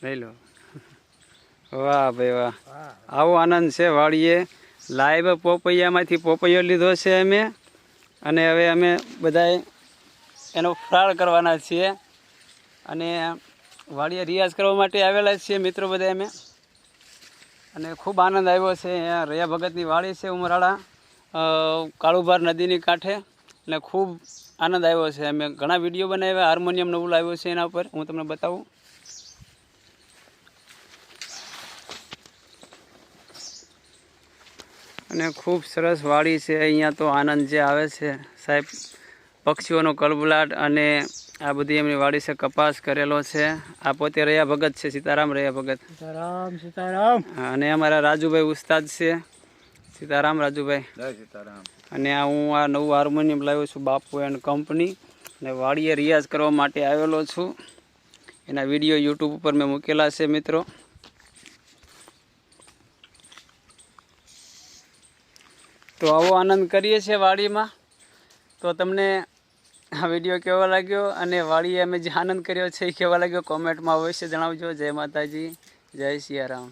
લઈ લો. વાહ ભાઈ વાહ, આવો આનંદ છે વાડીએ. લાઈવ પોપૈયામાંથી પોપૈયો લીધો છે અમે, અને હવે અમે બધાએ એનો ફ્રાળ કરવાના છીએ. અને વાડીએ રિયાઝ કરવા માટે આવેલા છીએ મિત્રો બધા અમે, અને ખૂબ આનંદ આવ્યો છે. અહીંયા રયા ભગતની વાડી છે ઉમરાળા, કાળુભાર નદીની કાંઠે, અને ખૂબ આનંદ આવ્યો છે. અમે ઘણા વિડીયો બનાવ્યા, હાર્મોનિયમ નવું લાવ્યો છે એના ઉપર, હું તમને બતાવું. અને ખૂબ સરસ વાડી છે અહીંયા. તો આનંદ જે આવે છે સાહેબ, પક્ષીઓનો કલબલાટ, અને આ બધી એમની વાડી છે. કપાસ કરેલો છે. આ પોતે રયા ભગત છે, સીતારામ રયા ભગત. સીતારામ સીતારામ. અને અમારા રાજુભાઈ ઉસ્તાદ છે. સીતારામ રાજુભાઈ. જય સીતારામ. અને હું આ નવું હાર્મોનિયમ લાવ્યો છું, બાપુ એન્ડ કંપની, અને વાડીએ રિયાઝ કરવા માટે આવેલો છું. એના વિડીયો યુટ્યુબ ઉપર મેં મૂકેલા છે મિત્રો. તો આવો આનંદ કરીએ છીએ વાડીમાં. તો તમને આ વિડીયો કેવો લાગ્યો, અને વાડીએ અમે જે આનંદ કર્યો છે એ કેવો લાગ્યો, કોમેન્ટમાં અવશ્ય જણાવજો. જય માતાજી, જય સિયારામ.